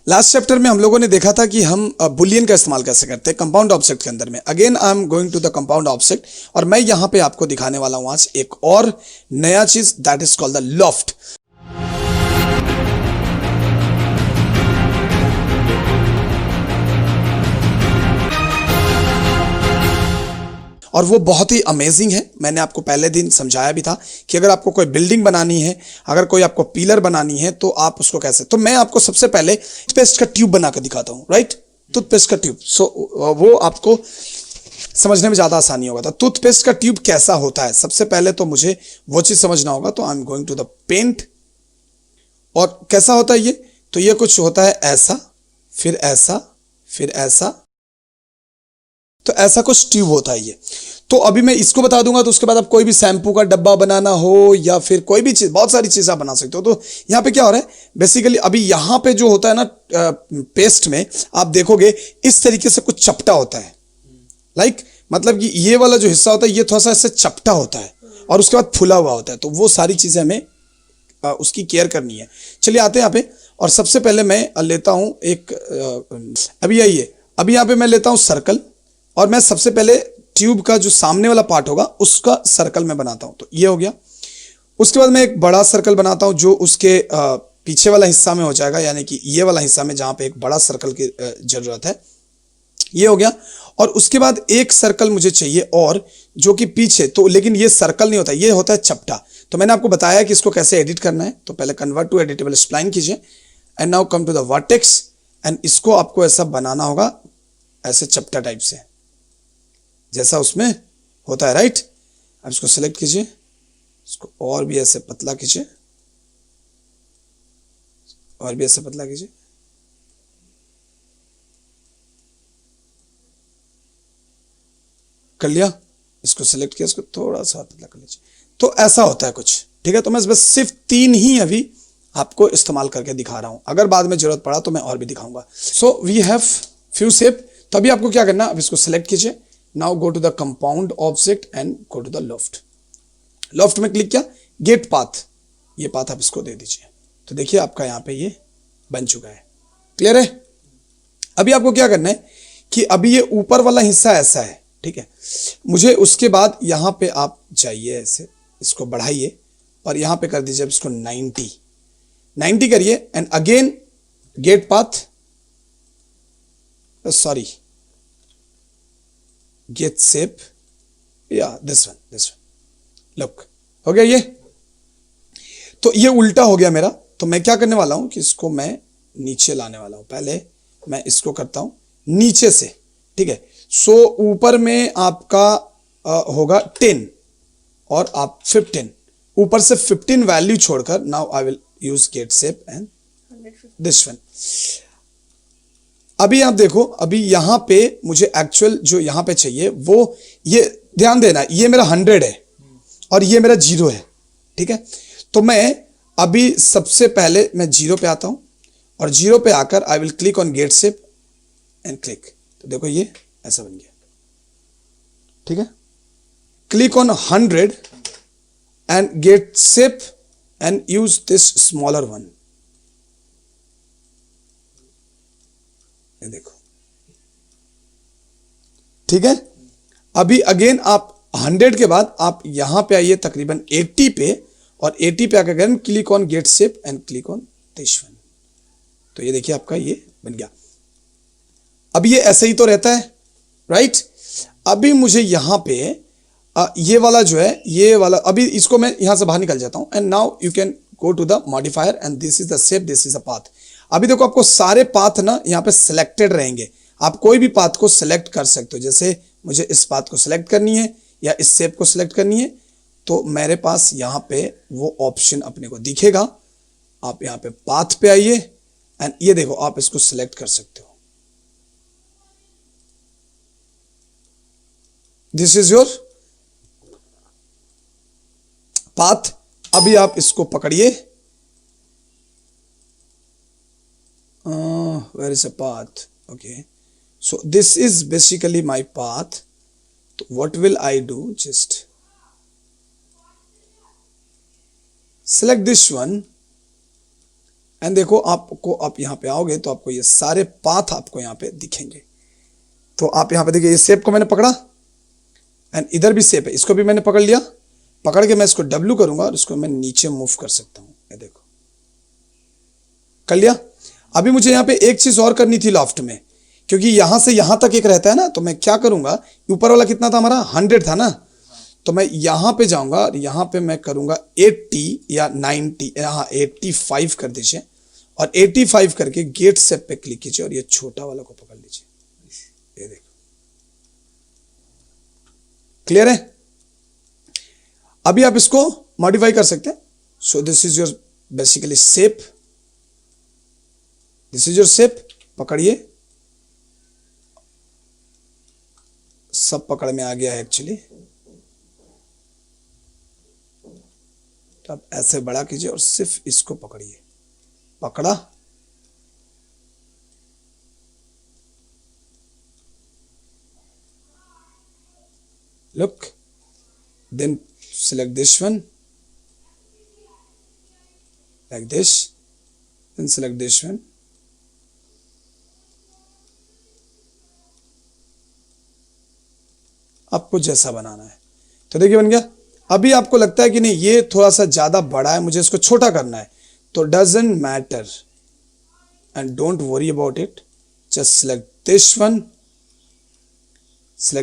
Last chapter में हम लोगों ने देखा था कि हम बुलियन का इस्तेमाल कैसे करते हैं कंपाउंड ऑब्जेक्ट के अंदर में। Again I am going to the compound object और मैं यहां पे आपको दिखाने वाला हूं आज एक और नया चीज, that is called the loft. और वो बहुत ही अमेजिंग है। मैंने आपको पहले दिन समझाया भी था कि अगर आपको कोई बिल्डिंग बनानी है, अगर कोई आपको पिलर बनानी है तो आप उसको कैसे, तो मैं आपको सबसे पहले टूथपेस्ट का ट्यूब बना कर दिखाता हूं, राइट। टूथपेस्ट का ट्यूब, सो वो आपको समझने में ज्यादा आसानी होगा। तो टूथपेस्ट का ट्यूब कैसा होता है, सबसे पहले तो मुझे वो चीज समझना होगा। तो I am going to the paint. और कैसा होता है ये, तो ये कुछ होता है ऐसा, फिर ऐसा, फिर ऐसा, तो ऐसा कुछ ट्यूब होता है ये। तो अभी मैं इसको बता दूंगा, तो उसके बाद आप कोई भी शैम्पू का डब्बा बनाना हो या फिर कोई भी चीज, बहुत सारी चीजें आप बना सकते हो। तो यहाँ पे क्या हो रहा है बेसिकली, अभी यहाँ पे जो होता है ना पेस्ट में, आप देखोगे इस तरीके से कुछ चपटा होता है। लाइक मतलब कि ये वाला जो हिस्सा होता है ये थोड़ा सा ऐसे चपटा होता है और उसके बाद फुला हुआ होता है। तो वो सारी चीजें हमें उसकी केयर करनी है। चलिए आते हैं यहाँ पे, और सबसे पहले मैं लेता हूं एक अभी यही है, अभी यहाँ पे मैं लेता हूं सर्कल, और मैं सबसे पहले ट्यूब का जो सामने वाला पार्ट होगा उसका सर्कल मैं बनाता हूं। तो ये हो गया। उसके बाद मैं एक बड़ा सर्कल बनाता हूं जो उसके पीछे वाला हिस्सा में हो जाएगा, यानी कि ये वाला हिस्सा में जहां पे एक बड़ा सर्कल की जरूरत है। ये हो गया। और उसके बाद एक सर्कल मुझे चाहिए और जो कि पीछे, तो लेकिन ये सर्कल नहीं होता, ये होता है चपटा। तो मैंने आपको बताया कि इसको कैसे एडिट करना है। तो पहले कन्वर्ट टू एडिटेबल स्प्लाइन कीजिए and now come to the vertex, and इसको आपको ऐसा बनाना होगा, ऐसे चपटा टाइप से जैसा उसमें होता है, राइट। अब इसको सेलेक्ट कीजिए, इसको और भी ऐसे पतला कीजिए, और भी ऐसे पतला कीजिए। कर लिया, इसको सेलेक्ट किया, इसको थोड़ा सा पतला कर लीजिए। तो ऐसा होता है कुछ, ठीक है। तो मैं बस सिर्फ 3 ही अभी आपको इस्तेमाल करके दिखा रहा हूं, अगर बाद में जरूरत पड़ा तो मैं और भी दिखाऊंगा। So we have few shape. तो अभी आपको क्या करना है, अब इसको सेलेक्ट कीजिए, now go to the compound object and go to the loft. Loft में क्लिक किया, गेट पाथ, ये पाथ आप इसको दे दीजिए। तो देखिए आपका यहां पे ये बन चुका है। क्लियर है। अभी आपको क्या करना है कि अभी ये ऊपर वाला हिस्सा ऐसा है, ठीक है। मुझे उसके बाद यहां पे आप जाइए, ऐसे इसको बढ़ाइए और यहां पे कर दीजिए इसको 90 करिए, and again get path, sorry get shape, या दिस वन लुक, हो गया ये। तो ये उल्टा हो गया मेरा। तो मैं क्या करने वाला हूं कि इसको मैं नीचे लाने वाला हूं। पहले मैं इसको करता हूं नीचे से, ठीक है। सो ऊपर में आपका होगा 10 और आप 15, ऊपर से 15 वैल्यू छोड़कर, now I will use get shape and this one. अभी आप देखो, अभी यहां पे मुझे एक्चुअल जो यहां पे चाहिए वो, ये ध्यान देना, ये मेरा 100 है और ये मेरा 0 है, ठीक है। तो मैं अभी सबसे पहले मैं 0 पे आता हूं और 0 पे आकर I will click on get shape and click. तो देखो ये ऐसा बन गया, ठीक है। Click on 100 and get shape and use this smaller one. देखो, ठीक है। अभी अगेन आप 100 के बाद आप यहां पे आइए तकरीबन 80 पे, और 80 पे आकर again click on get shape and click on this one. तो ये देखिए आपका ये बन गया। अब ये ऐसे ही तो रहता है, राइट। अभी मुझे यहां पे ये वाला जो है, ये वाला, अभी इसको मैं यहां से बाहर निकल जाता हूं, and now you can go to the modifier and this is the shape, this is the path. अभी देखो आपको सारे पाथ ना यहाँ पे सिलेक्टेड रहेंगे। आप कोई भी पाथ को सिलेक्ट कर सकते हो, जैसे मुझे इस पाथ को सिलेक्ट करनी है या इस शेप को सिलेक्ट करनी है, तो मेरे पास यहाँ पे वो ऑप्शन अपने को दिखेगा। आप यहाँ पे पाथ पे आइए एंड ये देखो आप इसको सिलेक्ट कर सकते हो। This is your path. अभी आप इसको पकड़िए, where is a path? Okay, so this is basically my path. So what will I do? Just select this one and देखो आपको, आप यहाँ पे आओगे तो आपको ये सारे पाथ आपको यहाँ पे दिखेंगे। तो आप यहाँ पे देखिए, ये शेप को मैंने पकड़ा एंड इधर भी शेप है, इसको भी मैंने पकड़ लिया। पकड़ के मैं इसको W करूंगा और इसको मैं नीचे मूव कर सकता हूं। ये देखो, कर लिया। अभी मुझे यहाँ पे एक चीज और करनी थी लॉफ्ट में, क्योंकि यहां से यहां तक एक रहता है ना, तो मैं क्या करूंगा, ऊपर वाला कितना था हमारा, 100 था ना, तो मैं यहां पे जाऊंगा और यहां पे मैं करूंगा 80 या 90, यहाँ 85 कर दीजिए, और 85 करके गेट सेप पे क्लिक कीजिए और ये छोटा वाला को पकड़ लीजिए। ये देखो, क्लियर है। अभी आप इसको मॉडिफाई कर सकते हैं। So this is your basically shape, this is your shape. पकड़िए, सब पकड़ में आ गया है एक्चुअली। तो आप ऐसे बड़ा कीजिए और सिर्फ इसको पकड़िए, पकड़ा, look, then select this one like this, then select this one, आपको जैसा बनाना है। तो देखिए बन गया। अभी आपको लगता है कि नहीं ये थोड़ा सा ज्यादा बड़ा है, मुझे इसको छोटा करना है, तो doesn't matter and don't worry about it, just select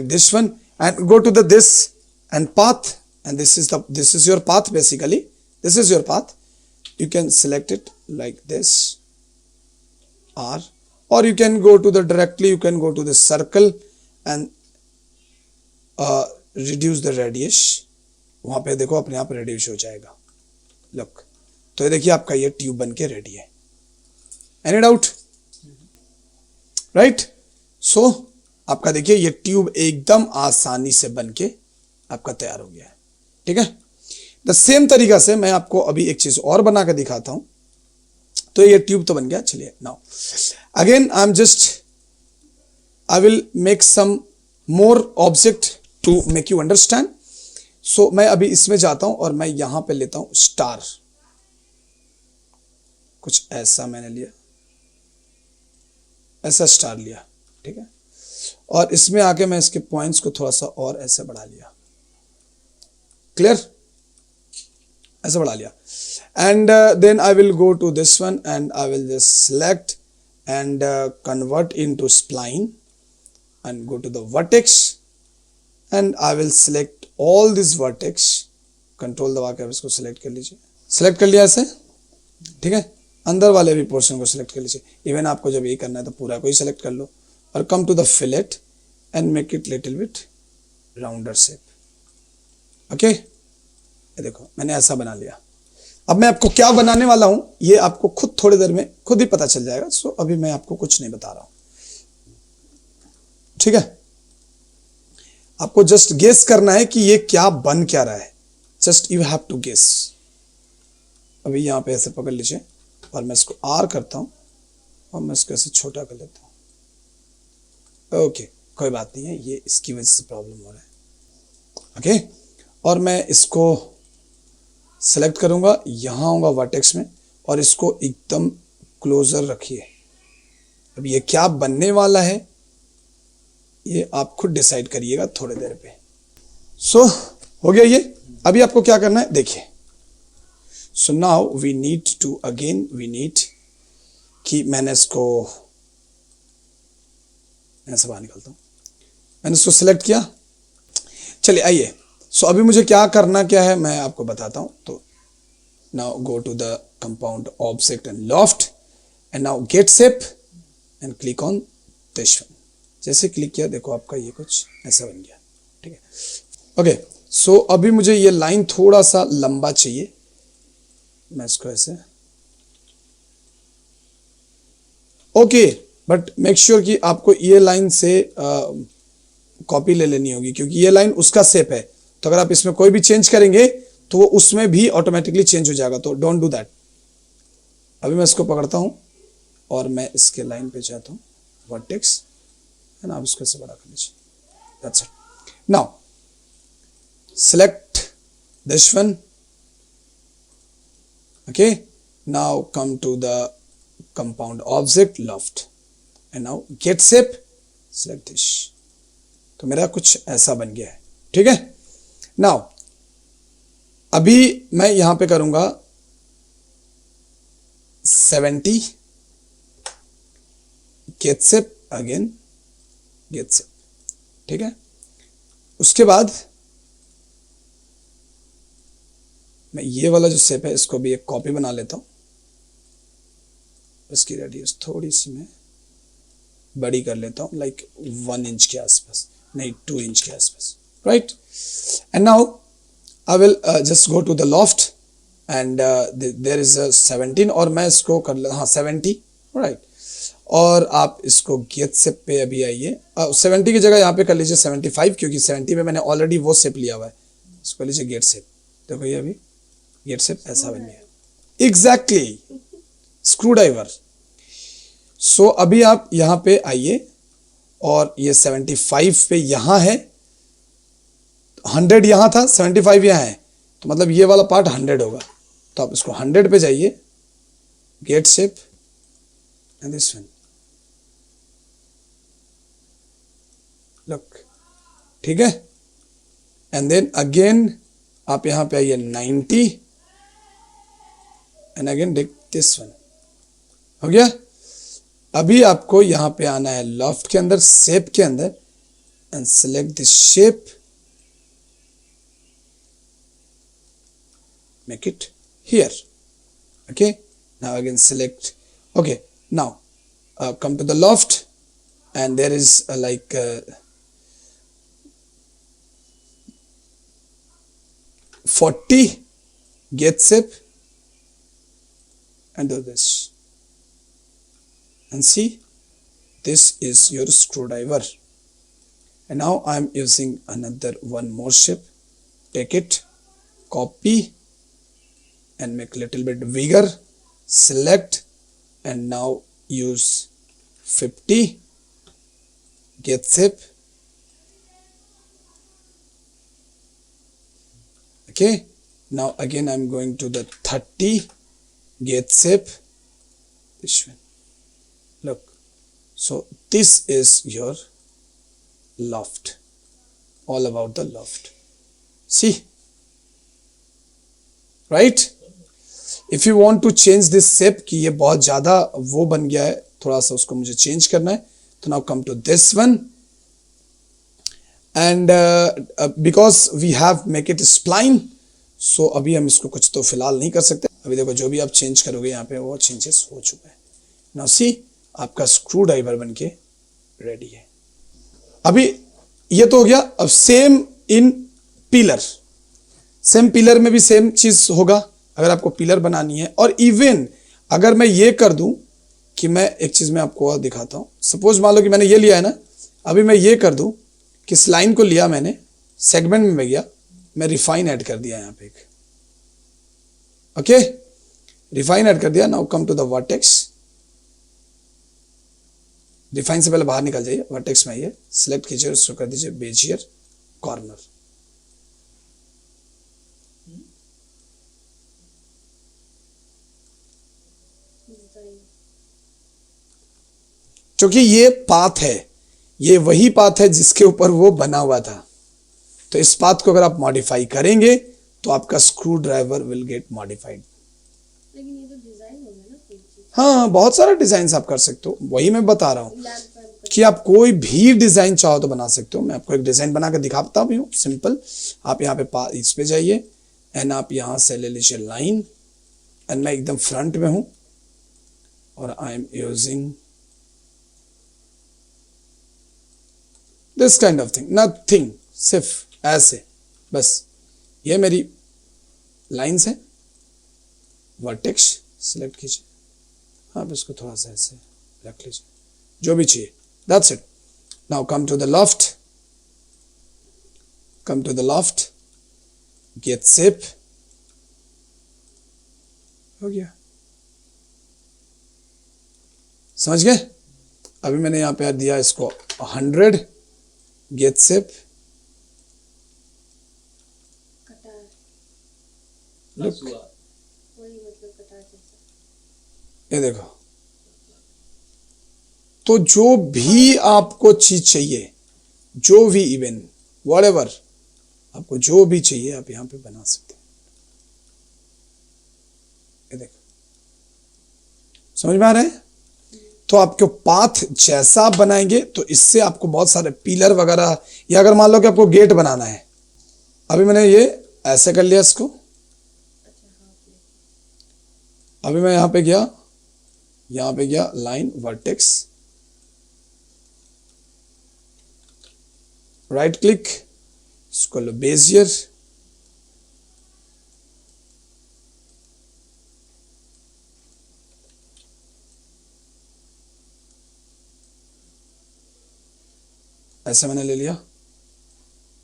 this one and go to the this and path, and this is your path basically, this is your path. You can select it like this, or you can go to the directly, you can go to the circle and reduce the radius, वहां पे देखो अपने आप reduce हो जाएगा। Look, तो ये देखिए आपका ये ट्यूब बन के रेडी है। Any doubt, right. सो आपका देखिए ये ट्यूब एकदम आसानी से बन के आपका तैयार हो गया है, ठीक है। द सेम तरीका से मैं आपको अभी एक चीज और बना के दिखाता हूं। तो ये ट्यूब तो बन गया। चलिए now again I will make some more object to make you understand. So मैं अभी इसमें जाता हूं और मैं यहां पे लेता हूं स्टार, कुछ ऐसा मैंने लिया, ऐसा स्टार लिया, ठीक है। और इसमें आके मैं इसके पॉइंट्स को थोड़ा सा और ऐसे बढ़ा लिया, क्लियर, ऐसे बढ़ा लिया। And then I will go to this one and I will just select and convert into spline and go to the vertex and I will select all this vertex, control दबा के इसको select कर लीजिए। Select कर लिया ऐसे, ठीक है। अंदर वाले भी पोर्शन को सिलेक्ट कर लीजिए। इवन आपको जब ये करना है तो पूरा को ही सिलेक्ट कर लो और come to the fillet and make it little bit rounder shape, okay. ये देखो मैंने ऐसा बना लिया। अब मैं आपको क्या बनाने वाला हूं ये आपको खुद थोड़ी देर में खुद ही पता चल जाएगा। सो अभी मैं आपको कुछ नहीं बता रहा हूं, ठीक है। आपको जस्ट गेस करना है कि ये क्या बन क्या रहा है, just you have to guess. अभी यहां पे ऐसे पकड़ लीजिए और मैं इसको आर करता हूं और मैं इसको ऐसे छोटा कर लेता हूं, ओके। कोई बात नहीं है, ये इसकी वजह से प्रॉब्लम हो रहा है, ओके। और मैं इसको सेलेक्ट करूंगा, यहां आऊंगा वर्टेक्स में और इसको एकदम क्लोजर रखिए। अब ये क्या बनने वाला है ये आप खुद डिसाइड करिएगा थोड़ी देर पे। सो हो गया ये। अभी आपको क्या करना है देखिए। So now we need to again कि मैंने इसको ऐसे बाहर निकालता हूं, मैंने इसको सिलेक्ट किया। चलिए आइए। सो अभी मुझे क्या करना क्या है मैं आपको बताता हूं। तो now go to the compound object and loft and now get shape and click on this one. जैसे क्लिक किया देखो आपका ये कुछ ऐसा बन गया, ठीक है, ओके। सो अभी मुझे ये लाइन थोड़ा सा लंबा चाहिए, मैं इसको ऐसे, ओके। बट मेक श्योर कि आपको ये लाइन से कॉपी ले लेनी होगी, क्योंकि ये लाइन उसका शेप है। तो अगर आप इसमें कोई भी चेंज करेंगे तो वो उसमें भी ऑटोमेटिकली चेंज हो जाएगा, तो डोंट डू दैट। अभी मैं इसको पकड़ता हूं और मैं इसके लाइन पे जाता हूं, वर्टेक्स, है ना। आप इसको ऐसे बड़ा कर लीजिए, that's it. Now select this one, okay. Now come to the compound object loft and now get shape, select this. तो मेरा कुछ ऐसा बन गया है, ठीक है। नाउ अभी मैं यहां पे करूंगा 70, get shape, again get shape, ठीक है। उसके बाद मैं ये वाला जो शेप है इसको भी एक कॉपी बना लेता हूं। इसकी रेडियस थोड़ी सी मैं बड़ी कर लेता हूं, लाइक 1 इंच के आसपास, नहीं 2 इंच के आसपास, right. And now I will just go to the loft and there is 17 और मैं इसको कर ले, हाँ 70, राइट। और आप इसको गेट शेप पे अभी आइए, 70 की जगह यहाँ पे कर लीजिए 75, क्योंकि 70 में मैंने ऑलरेडी वो शेप लिया हुआ है। इसको लीजिए गेट शेप, देखो ये अभी गेट शेप ऐसा बन गया, एग्जैक्टली स्क्रू ड्राइवर। सो अभी आप यहां पे आइए और ये 75 पे यहां है, 100 यहां था, 75 यहां है, तो मतलब ये वाला पार्ट 100 होगा। तो आप इसको 100 पे जाइए, get shape and this one, look, ठीक है। एंड देन अगेन आप यहां पे आइए 90 and again Dick this one, हो गया। अभी आपको यहां पे आना है लॉफ्ट के अंदर, शेप के अंदर, and select this shape, make it here, okay. Now again select, okay. Now come to the loft and there is like 40, get shape and do this, and see, this is your screwdriver. And now I am using another one more shape, take it, copy and make little bit bigger, select and now use 50, get shape, okay. Now again I am going to the 30, get shape, this one, look. So this is your loft, all about the loft, see, right? If you want to change this shape कि ये बहुत ज़्यादा वो बन गया है, थोड़ा सा उसको मुझे चेंज करना है, तो now come to this one and because we have make it spline, so अभी हम इसको कुछ तो फिलहाल नहीं कर सकते। अभी देखो जो भी आप चेंज करोगे यहाँ पे वो चेंजेस हो चुका है। now see, आपका स्क्रू ड्राइवर बन के रेडी है। अभी ये तो हो गया। अब same in pillar, same pillar में भी सेम चीज होगा अगर आपको पिलर बनानी है। और इवन अगर मैं ये कर दूं कि मैं एक चीज में आपको और दिखाता हूं, सपोज मान लो कि मैंने ये लिया है ना, अभी मैं ये कर दूं कि इस लाइन को लिया मैंने, सेगमेंट में गया, मैं रिफाइन ऐड कर दिया यहाँ पे एक, ओके, रिफाइन ऐड कर दिया। Now come to the vertex, refine से पहले बाहर निकल जाइए, वर्टेक्स में आइए, सिलेक्ट कीजिए, उसको कर दीजिए बेजियर कॉर्नर, क्योंकि ये पाथ है, ये वही पाथ है जिसके ऊपर वो बना हुआ था। तो इस पाथ को अगर आप मॉडिफाई करेंगे तो आपका screw driver will get modified. लेकिन ये तो डिजाइन हो गया ना, हाँ, बहुत सारा डिजाइन आप कर सकते हो, वही मैं बता रहा हूँ कि आप कोई भी डिजाइन चाहो तो बना सकते हो। मैं आपको एक डिजाइन बना कर दिखाता भी हूँ, सिंपल। आप यहाँ पे इस पे जाइए एंड आप यहाँ से ले लीजिए लाइन, एंड मैं एकदम फ्रंट में हूँ और I am using this kind of thing, nothing, सिर्फ ऐसे, बस ये मेरी लाइंस है। वर्टेक्स सिलेक्ट कीजिए, आप इसको थोड़ा सा ऐसे रख लीजिए, जो भी चाहिए, that's it. Now come to the loft, come to the loft, get shape, हो गया, समझ गए। अभी मैंने यहां पे दिया इसको 100, गेट शेप, कटार, लुक, वही मतलब कटार जैसा, ये देखो, तो जो भी आपको चीज चाहिए, जो भी इवन व्हाटएवर आपको जो भी चाहिए आप यहां पे बना सकते हैं। ये देखो, समझ में आ रहा है? तो आपके पाथ जैसा आप बनाएंगे तो इससे आपको बहुत सारे पिलर वगैरह, या अगर मान लो कि आपको गेट बनाना है, अभी मैंने ये ऐसे कर लिया इसको, अभी मैं यहां पे गया लाइन वर्टेक्स, राइट क्लिक, इसको लो बेजियर, ऐसे मैंने ले लिया,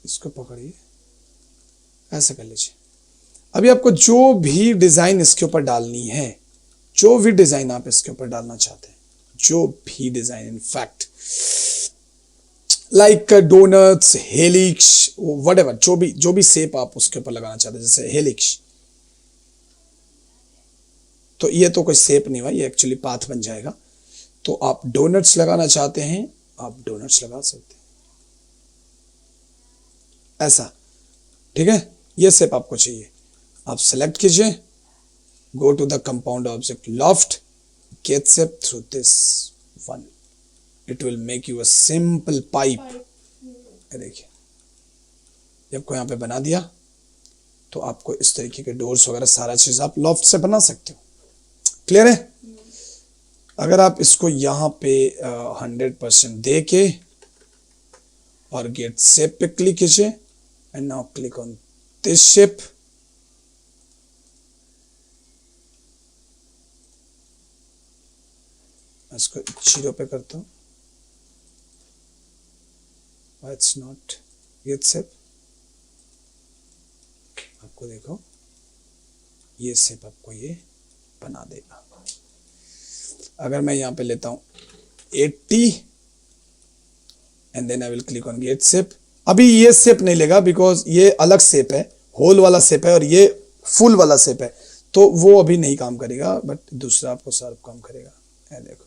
इसको पकड़िए, ऐसे कर लीजिए। अभी आपको जो भी डिजाइन इसके ऊपर डालनी है, जो भी डिजाइन आप इसके ऊपर डालना चाहते हैं, जो भी design, in fact like donuts, helix, whatever, जो भी शेप आप उसके ऊपर लगाना चाहते हैं, जैसे हेलिक्स, तो ये तो कोई शेप नहीं हुआ, ये एक्चुअली पाथ बन जाएगा। तो आप डोनट्स लगाना चाहते हैं, आप डोनट्स लगा सकते हैं, ऐसा, ठीक है? ये शेप आपको चाहिए, आप सेलेक्ट कीजिए, go to the compound object loft, get shape through this one, it will make you a simple pipe. देखिए, जब को यहाँ पे बना दिया तो आपको इस तरीके के डोर्स वगैरह सारा चीज आप लॉफ्ट से बना सकते हो। क्लियर है? अगर आप इसको यहाँ पे 100% दे के और गेट शेप पे क्लिक कीजिए, and now click on this shape, इसको 0 पे करता हूँ, इट्स नॉट गेट शेप, आपको देखो ये शेप आपको ये बना देगा। अगर मैं यहाँ पे लेता हूँ 80 and then I will click on get shape, अभी ये शेप नहीं लेगा बिकॉज ये अलग शेप है, होल वाला शेप है, और ये फुल वाला शेप है, तो वो अभी नहीं काम करेगा, बट दूसरा आपको सर्व काम करेगा। ये देखो,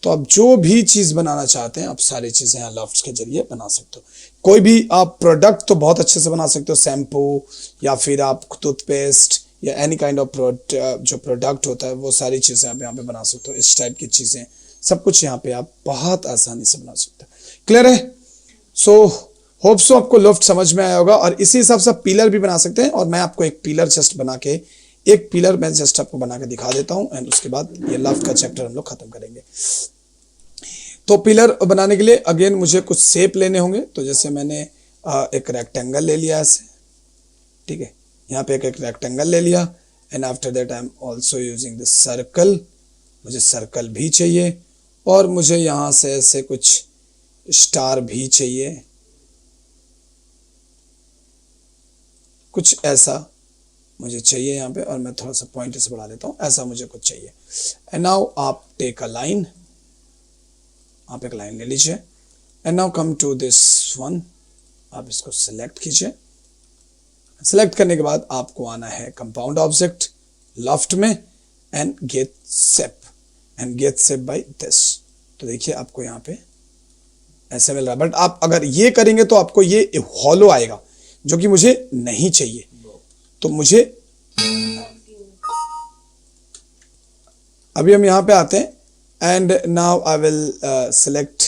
तो आप जो भी चीज बनाना चाहते हैं आप सारी चीजें यहाँ लॉफ्ट्स के जरिए बना सकते हो। कोई भी आप प्रोडक्ट तो बहुत अच्छे से बना सकते हो, शैम्पू या फिर आप टूथपेस्ट या एनी काइंड ऑफ जो प्रोडक्ट होता है वो सारी चीजें आप यहाँ पे बना सकते हो। इस टाइप की चीजें सब कुछ यहाँ पे आप बहुत आसानी से बना सकते हो। क्लियर है? सो होप सो आपको लॉफ्ट समझ में आया होगा, और इसी हिसाब से आप पिलर भी बना सकते हैं। और मैं आपको एक पिलर जस्ट बना के, एक पिलर मैं जस्ट आपको बना के दिखा देता हूं, एंड उसके बाद ये लॉफ्ट का चैप्टर हम लोग खत्म करेंगे। तो पिलर बनाने के लिए अगेन मुझे कुछ शेप लेने होंगे, तो जैसे मैंने एक रेक्टेंगल ले लिया ऐसे, ठीक है, यहाँ पे एक रेक्टेंगल ले लिया, and after that I am also using this circle, मुझे सर्कल भी चाहिए, और मुझे यहाँ से ऐसे कुछ स्टार भी चाहिए, कुछ ऐसा मुझे चाहिए यहाँ पे, और मैं थोड़ा सा पॉइंट से बढ़ा लेता हूँ, ऐसा मुझे कुछ चाहिए। एंड नाउ आप टेक अ लाइन, आप एक लाइन ले लीजिए, and now come to this one, आप इसको सिलेक्ट कीजिए। सिलेक्ट करने के बाद आपको आना है कंपाउंड ऑब्जेक्ट लॉफ्ट में, and get shape, and get shape by this. तो देखिए आपको यहाँ पे ऐसे मिल रहा है, बट आप अगर ये करेंगे तो आपको ये हॉलो आएगा, जो कि मुझे नहीं चाहिए। तो मुझे अभी हम यहां पे आते हैं, and now I will select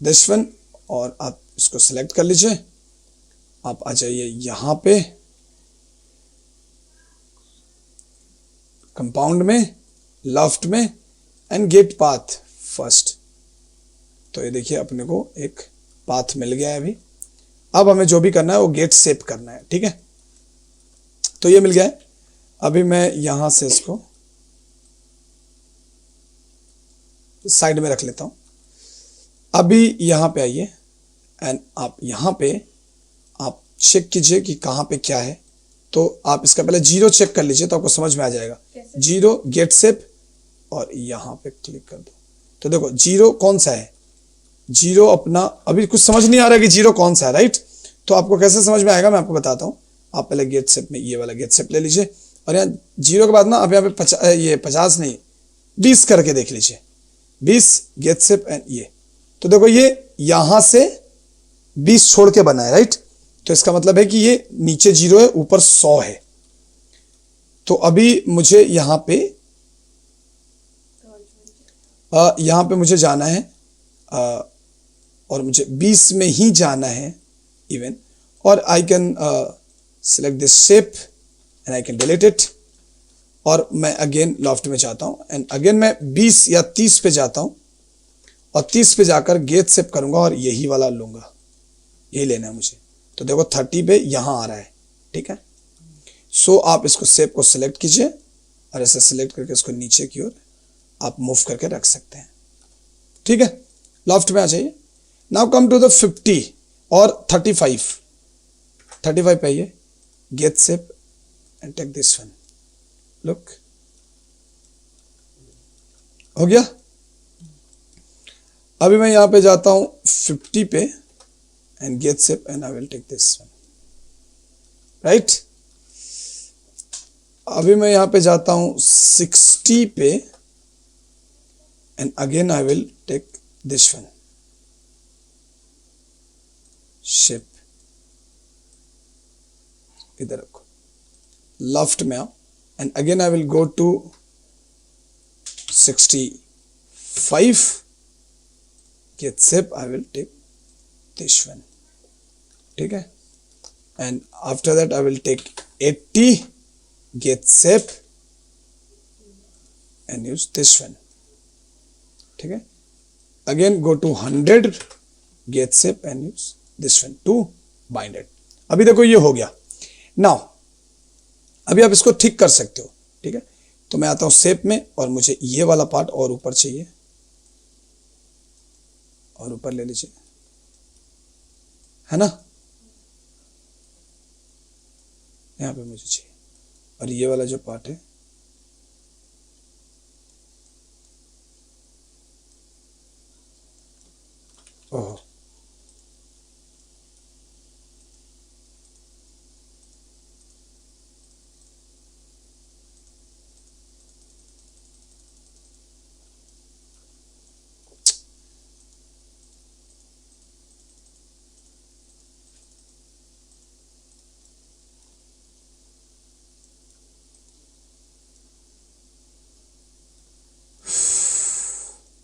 this one, और आप इसको सिलेक्ट कर लीजिए। आप आ जाइए यहां पे कंपाउंड में, लॉफ्ट में, एंड गेट पाथ फर्स्ट। तो ये देखिए अपने को एक पाथ मिल गया है अभी। अब हमें जो भी करना है वो गेट शेप करना है, ठीक है? तो ये मिल गया है। अभी मैं यहां से इसको साइड में रख लेता हूं। अभी यहां पे आइए, एंड आप यहां पे आप चेक कीजिए कि कहां पे क्या है। तो आप इसका पहले 0 चेक कर लीजिए, तो आपको समझ में आ जाएगा। 0 गेट शेप, और यहां पे क्लिक कर दो। तो देखो 0 कौन सा है, 0 अपना, अभी कुछ समझ नहीं आ रहा कि 0 कौन सा है, राइट? तो आपको कैसे समझ में आएगा मैं आपको बताता हूं। आप पहले गेट शेप में ये वाला गेट शेप ले लीजिए और यहाँ 0 के बाद ना आप यहाँ पे ये 50 नहीं 20 करके देख लीजिए, 20 गेट शेप एंड ये। तो देखो ये यहां से 20 छोड़ के बना है, राइट। तो इसका मतलब है कि ये नीचे 0 है, ऊपर 100 है। तो अभी मुझे यहाँ पे मुझे जाना है और मुझे 20 में ही जाना है इवन, और I can select this shape and I can delete it. और मैं अगेन लॉफ्ट में जाता हूँ एंड अगेन मैं 20 या 30 पे जाता हूँ और 30 पे जाकर गेट शेप करूंगा और यही वाला लूंगा, यही लेना है मुझे। तो देखो 30 पे यहाँ आ रहा है, ठीक है। सो आप इसको शेप को सिलेक्ट कीजिए और ऐसे सिलेक्ट करके इसको नीचे की ओर आप मूव करके रख सकते हैं, ठीक है। लॉफ्ट में आ जाइए। नाउ कम टू द 50 और 35 पे आइए, get shape and take this one, look, हो गया। अभी मैं यहां पे जाता हूं 50 पे and get shape and I will take this one, right. अभी मैं यहां पे जाता हूं 60 पे and again I will take this one shape, इधर रखो, लेफ्ट में आओ and again I will go to 65, get shape, I will take this one, ठीक है। and after that I will take 80, get shape and use this one, ठीक है। again go to 100, get shape and use this one to bind it। अभी देखो ये हो गया। now अभी आप इसको ठीक कर सकते हो, ठीक है। तो मैं आता हूं शेप में और मुझे ये वाला पार्ट और ऊपर चाहिए, और ऊपर ले लीजिए, है ना, यहां पे मुझे चाहिए। और ये वाला जो पार्ट है ओह,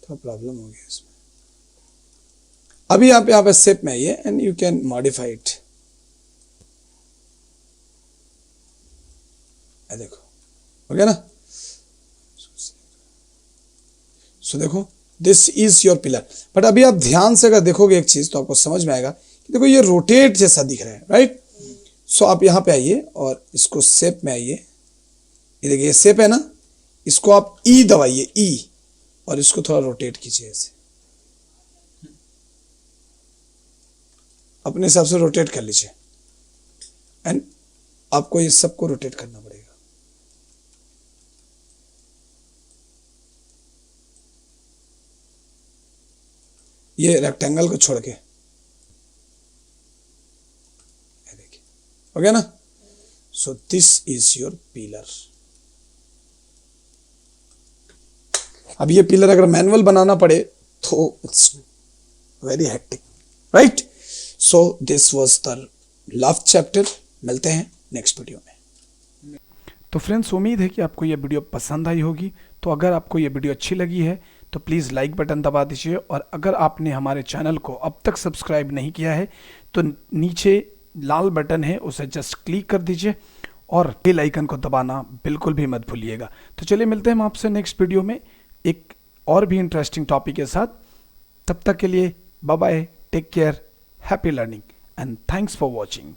थोड़ा प्रॉब्लम हो गया इसमें। अभी आप यहाँ पे शेप में आइए and you can modify it, देखो हो गया ना। सो देखो this is your pillar. But अभी आप ध्यान से अगर देखोगे एक चीज तो आपको समझ में आएगा कि देखो ये रोटेट जैसा दिख रहा है, राइट। सो आप यहाँ पे आइए और इसको शेप में आइए, ये देखिए ये शेप है ना, इसको आप ई दबाइए, ई, और इसको थोड़ा रोटेट कीजिए ऐसे, अपने हिसाब से रोटेट कर लीजिए एंड आपको ये सबको रोटेट करना पड़ेगा। ये रेक्टेंगल को छोड़ के, देखिए हो गया ना। So this is your pillar. अब ये पिलर अगर मैनुअल बनाना पड़े तो it's very hectic, right. So this was the last chapter. मिलते हैं नेक्स्ट वीडियो में। तो फ्रेंड्स, उम्मीद है कि आपको ये वीडियो पसंद आई होगी। तो अगर आपको ये वीडियो अच्छी लगी है तो प्लीज़ लाइक बटन दबा दीजिए, और अगर आपने हमारे चैनल को अब तक सब्सक्राइब नहीं किया है तो नीचे लाल बटन है, उसे जस्ट क्लिक कर दीजिए और बेल आइकन को दबाना बिल्कुल भी मत भूलिएगा। तो चलिए मिलते हैं हम आपसे नेक्स्ट वीडियो में एक और भी इंटरेस्टिंग टॉपिक के साथ। तब तक के लिए bye bye, take care, happy learning and thanks for watching.